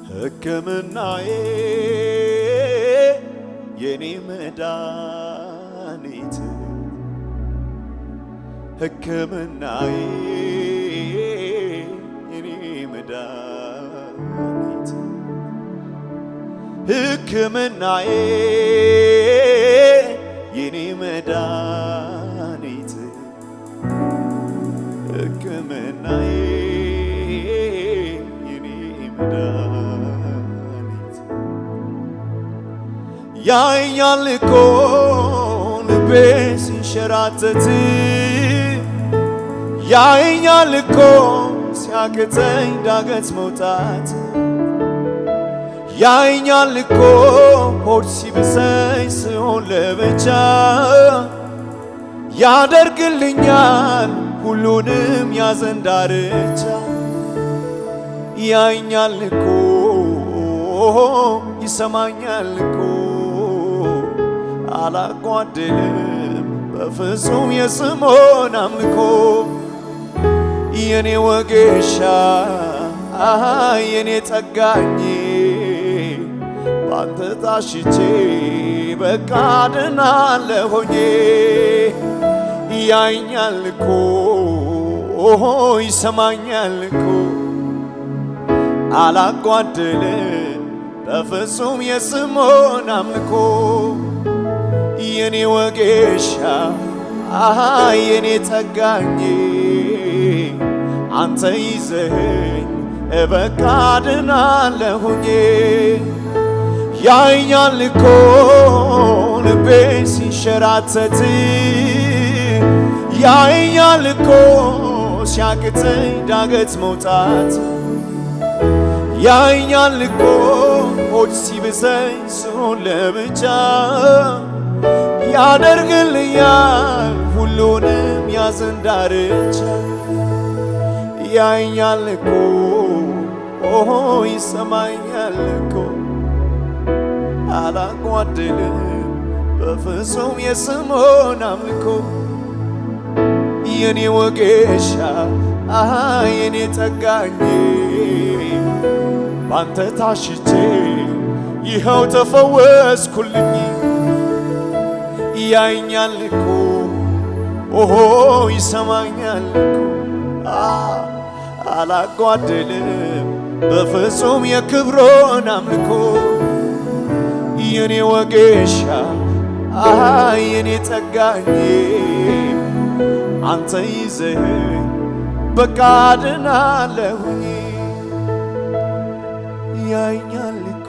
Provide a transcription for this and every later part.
ሕክምናዬ የኔ መድኃኒት ሕክምናዬ የኔ መድኃኒት ሕክምናዬ የኔ መድኃኒት ሕክምናዬ የኔ መድኃኒት ያየኛል እኮ ልቤ ሲንሸራተት ያየኛል እኮ ሲያቅተኝ ዳገት መውጣት ያየኛል እኮ ሆድ ሲብሰኝ ስሆን ለብቻ ያደርግልኛል ሁሉንም ያዘን ዳርቻ ያየኛል እኮ ይሰማኛል እኮ አላጓደልም በፍጹም የስምዖን አምልኮ የኔ ወጌሻ የኔ ጠጋኝ ባንተ ታሽቼ በቃ ድናለሁኝ ያየኛል እኮ ይሰማኛል እኮ አላጓደልም በፍጹም የስምዖን አምልኮ የኔ ወጌሻ የኔ ጠጋኝ አንተ ይዘኸኝ በቃ ድናለሁኝ ያየኛል እኮ ልቤ ሲንሸራተት ያየኛል እኮ ሲያቅተኝ ዳገት መውጣት ያየኛል እኮ ሆድ ሲብሰኝ ስሆን ለብቻ ያደርግልኛል ሁሉንም ያዘን ዳርቻ ያየኛል እኮ ይሰማኛል እኮ አላጓደልም በፍጹም የስምዖን አምልኮ የኔ ወጌሻ የኔ ጠጋኝ ባንተ ታሽቼ ይኸው ተፈወስኩልኝ ያየኛል እኮ ይሰማኛል እኮ አላጓደልም በፍጹም የክብሮን አምልኮ የኔ ወጌሻ የኔ ጠጋኝ አንተ ይዘኸኝ በቃ ድናለሁኝ ያየኛል እኮ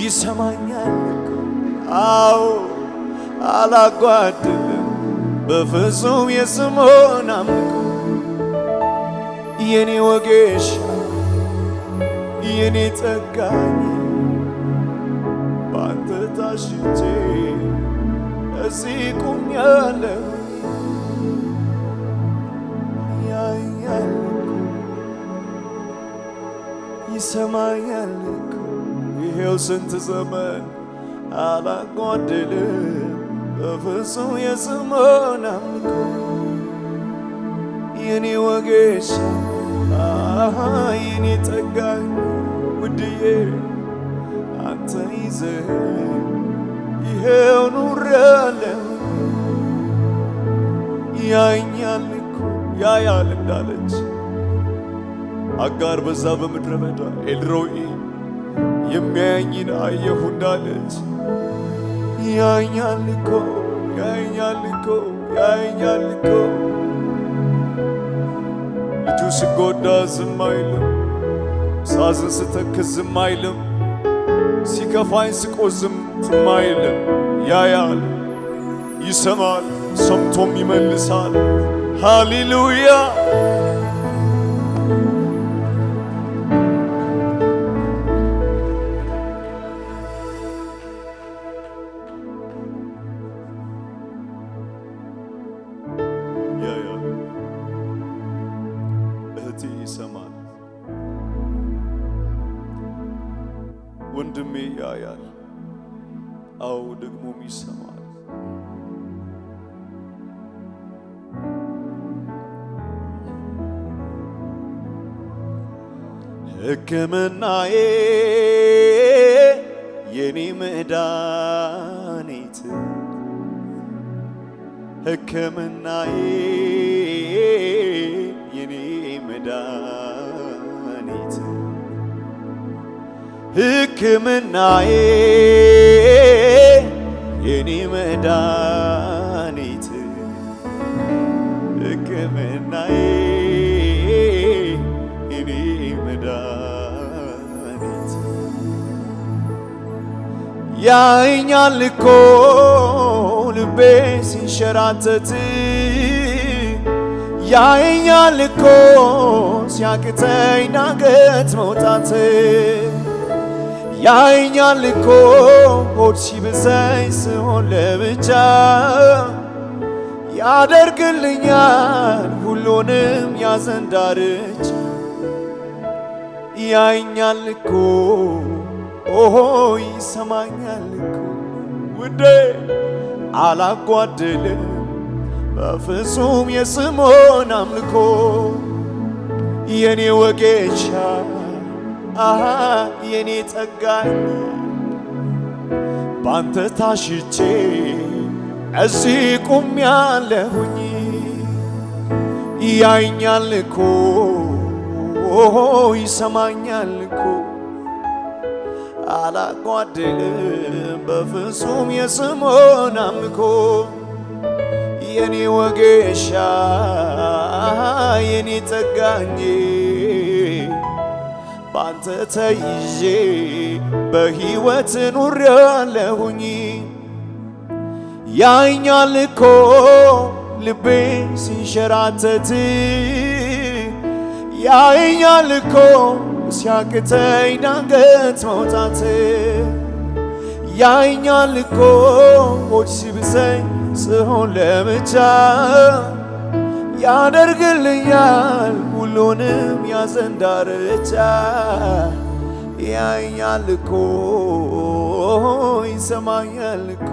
ይሰማኛል እኮ አላጓደልም በፍጹም የስምዖን አምልኮ የኔ ወጌሻ የኔ ጠጋኝ ባንተ ታሽቼ እዚህ ቆሜያለሁ ያየኛል እኮ ይሰማኛል እኮ ይሄው ስንት ዘመን አላጓደልም በፍጹም የስምዖን አምልኮ የኔ ወጌሻ የኔ ጠጋኝ ውድዬ አንተ ይዘኸኝ ይሄው ኑሬያለሁ ያየኛል እኮ ያያል እንዳለች አጋር በዛ በምድረ በዳ ኤልሮኢ የሚያየኝን አየሁ እንዳለች ያየኛል እኮ ያየኛል እኮ ያየኛል እኮ ልጁ ስጎዳ ዝም አይልም ሳዝን ስተክዝ ዝም አይልም ሲከፋኝ ስቆዝም ዝም አይልም ያያል ይሰማል ሰምቶም ይመልሳል ሃሌሉያ ያያል እህቴ ይሰማል ወንድሜ ያያል አው ደግሞም ይሰማል ሕክምናዬ የኔ መድኃኒት ሕክምናዬ የኔ መድኃኒት ሕክምናዬ የኔ መድኃኒት ሕክምናዬ የኔ መድኃኒት ያየኛል እኮ ልቤ ሲንሸራተት ያየኛል እኮ ሲያቅተኝ ዳገት መውጣት ያየኛል እኮ ሆድ ሲብሰኝ ስሆን ለብቻ ያደርግልኛል ሁሉንም ያዘን ዳርቻ ያየኛል እኮ ኦሆ ይሰማኛል እኮ ውዴ አላጓድልም በፍጹም የስሙን አምልኮ የኔ ወጌሻ የኔ ጠጋኝ ባንተ ታሽቼ እዚህ ቆሜያለሁኝ ያየኛል እኮ ይሰማኛል እኮ አላጓድልም በፍጹም የስሙን አምልኮ የኔ ወጌሻ የኔ ጠጋኝ ባንተ ተይዤ በሕይወት ኑሬያለሁኝ ያየኛል እኮ ልቤ ሲንሸራተት ያየኛል እኮ ሲያቅተኝ ዳገት መውጣት ያየኛል እኮ ሆድ ሲብሰኝ ስሆን ለብቻ ያደርግልኛል ሁሉንም ያዘን ዳርቻ ያየኛል እኮ ይሰማኛል እኮ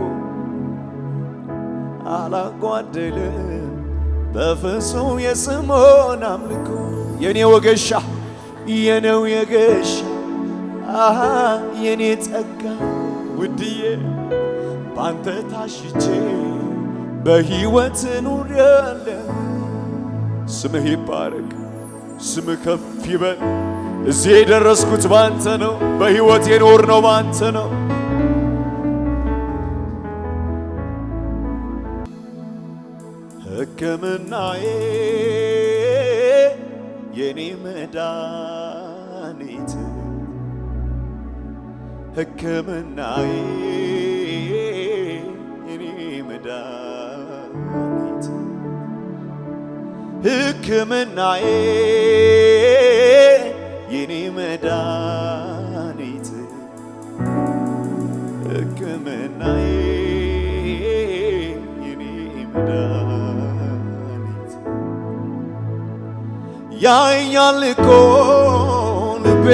አላጓድልም በፍጹም የስሙን አምልኮ የኔ ወጌሻ የኔው የጌሻ የኔ ጸጋ ውድዬ ባንተ ታሽቼ በሕይወት ኑሬያለሁ ስምህ ይባረክ ስምህ ከፍ ይበል እዚህ የደረስኩት ባንተ ነው በሕይወት የኖርነው ባንተ ነው ሕክምናዬ የኔ መድኃኒት ሕክምናዬ የኔ መድኃኒት ሕክምናዬ የኔ መድኃኒት ሕክምናዬ የኔ መድኃኒት ያየኛል እኮ ልቤ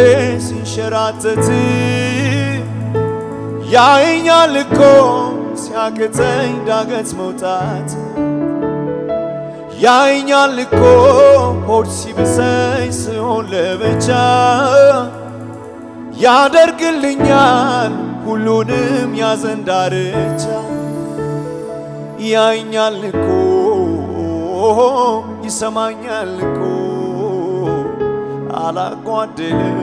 ሲንሸራተት ያየኛል እኮ ሲያቅተኝ ዳገት መውጣት ያየኛል እኮ ሆድ ሲብሰኝ ስሆን ለብቻ ያደርግልኛል ሁሉንም ያዘን ዳርቻ ያየኛል እኮ ይሰማኛል እኮ አላጓድልም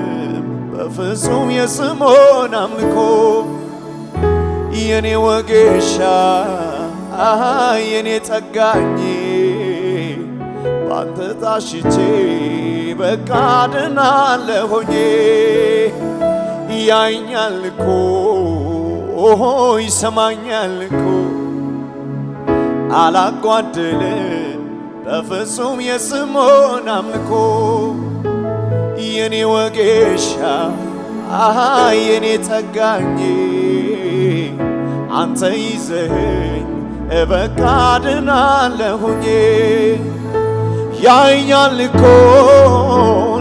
በፍጹም የስሙን አምልኮ የኔ ወጌሻ የኔ ጠጋኝ ባንተ ታሽቼ በቃ ድናለሁኝ ያየኛል እኮ ይሰማኛል እኮ አላጓድልም በፍጹም የስሙን አምልኮ የኔ ወጌሻ የኔ ጠጋኝ አንተ ይዘኸኝ በቃ ድናለሁኝ ያየኛል እኮ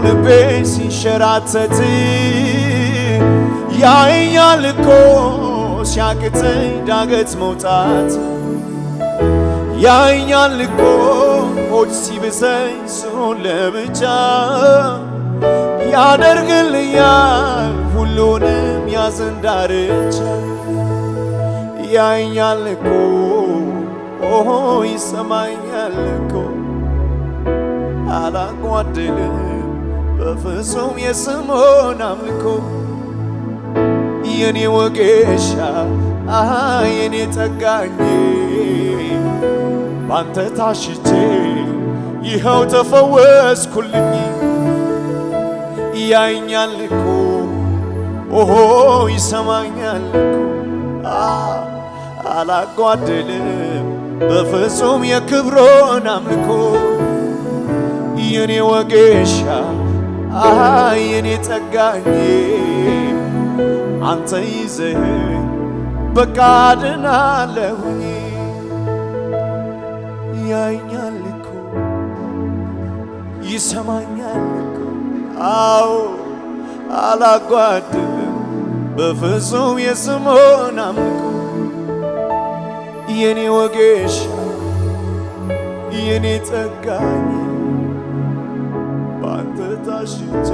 ልቤ ሲንሸራተት ያየኛል እኮ ሲያቅተኝ ዳገት መውጣት ያየኛል እኮ ሆድ ሲብሰኝ ስሆን ለብቻ ያደርግልኛል ሁሉንም ያዘን ዳርቻ ያየኛል እኮ ይሰማኛል እኮ አላጓድልም በፍጹም የስሙን አምልኮ የኔ ወጌሻ የኔ ጠጋኝ ባንተ ታሽቼ ይኸው ተፈወስኩልኝ ያየኛል እኮ ይሰማኛል እኮ አላጓድልም በፍጹም የክብሮን አምልኮ የኔ ወጌሻ የኔ ጠጋኝ አንተ ይዘኸኝ በቃ ድናለሁኝ ያየኛል እኮ ይሰማኛል እኮ አላጓድልም በፍጹም የስሙን አምልኮ የኔ ወጌሻ የኔ ጠጋኝ ባንተ ታሽቼ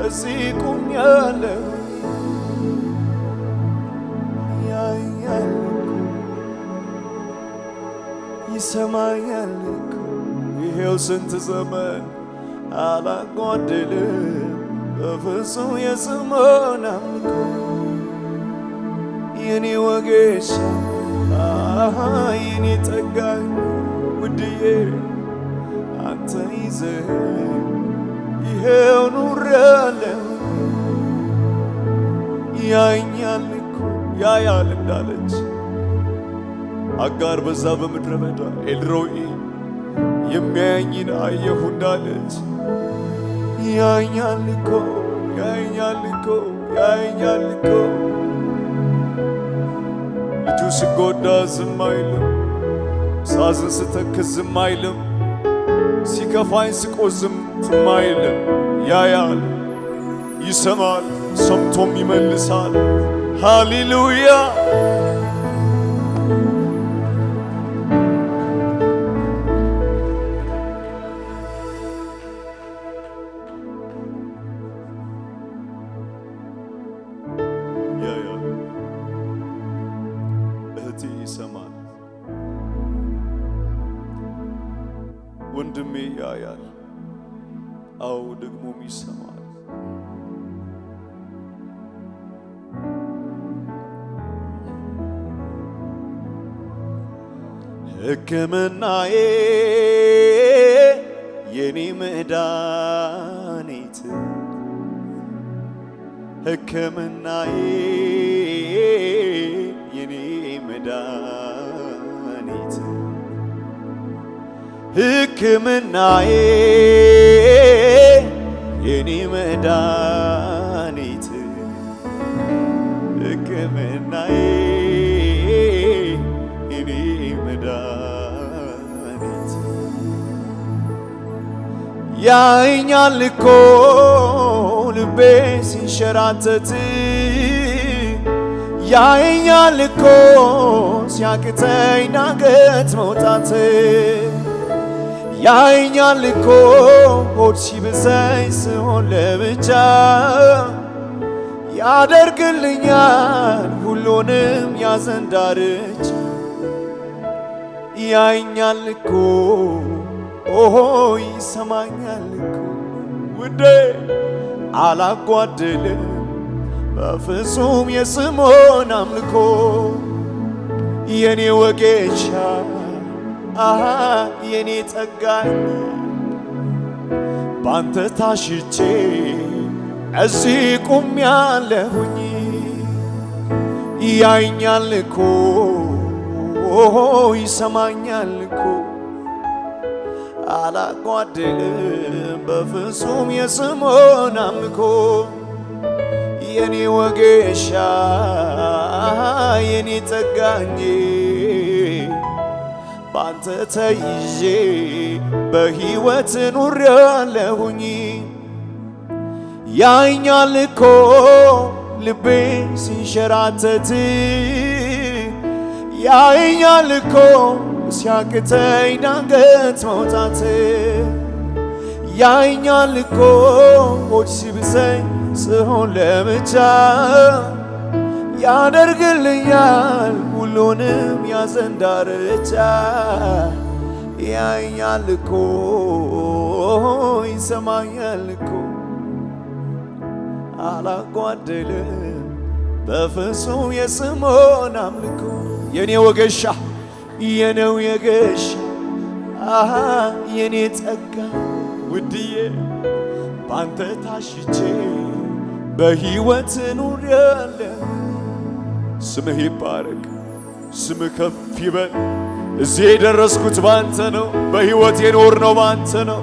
እዚህ ቆሜያለሁ ያየኛል እኮ ይሰማኛል እኮ ይሄው ስንት ዘመን አላጓድልም በፍጹም የስሙን አምልኮ የኔ ወጌሻ የኔ ጠጋኝ ውድዬ አንተ ይዘኸኝ ይሄው ኑሬያለሁ ያየኛል እኮ ያያል እንዳለች አጋር በዛ በምድረ በዳ ኤልሮኢ የሚያየኝን አየሁ እንዳለች ያየኛል እኮ ያየኛል እኮ ያየኛል እኮ ልጁ ስጎዳ ዝም አይልም ሳዝን ስተክዝ ዝም አይልም ሲከፋኝ ስቆዝም ዝም አይልም ያያል ይሰማል ሰምቶም ይመልሳል ሃሌሉያ ያያል እህቴ ይሰማል ወንድሜ ያያል አው ደግሞም ይሰማል ሕክምናዬ የኔ መድኃኒት ሕክምናዬ የኔ መድኃኒት ሕክምናዬ የኔ መድኃኒት ሕክምናዬ የኔ መድኃኒት ያየኛል እኮ ልቤ ሲንሸራተት ያየኛል እኮ ሲያቅተኝ ዳገት መውጣት ያየኛል እኮ ሆድ ሲብሰኝ ስሆን ለብቻ ያደርግልኛል ሁሉንም ያዘን ዳርቻ ያየኛል እኮ ይሰማኛል እኮ ውዴ አላጓድልም በፍጹም የስሙን አምልኮ የኔ ወጌሻ የኔ ጠጋኝ ባንተ ታሽቼ እዚህ ቆሜያለሁኝ ያየኛል እኮ ይሰማኛል እኮ አላጓድልም በፍጹም የስሙን አምልኮ የኔ ወጌሻ የኔ ጠጋኝ ባንተ ተይዤ በሕይወት ኑሬያለሁኝ ያየኛል እኮ ልቤ ሲንሸራተት ያየኛል እኮ ሲያቅተኝ ዳገት መውጣት ያይኛል እኮ ሆድ ሲብሰኝ ስሆን ለብቻ ያደርግልኛል ሁሉንም ያዘን ዳርቻ ያይኛል እኮ ይሰማኛል እኮ አላጓደልም በፍጹም የስሙን አምልኮ የኔ ወገሻ የነው የገሻ የኔ ጸጋ ውድዬ ባንተ ታሽቼ በሕይወት ኑሬያለሁ። ስምህ ይባረክ፣ ስምህ ከፍ ይበል። እዚህ የደረስኩት ባንተ ነው፣ በሕይወት የኖርነው ባንተ ነው።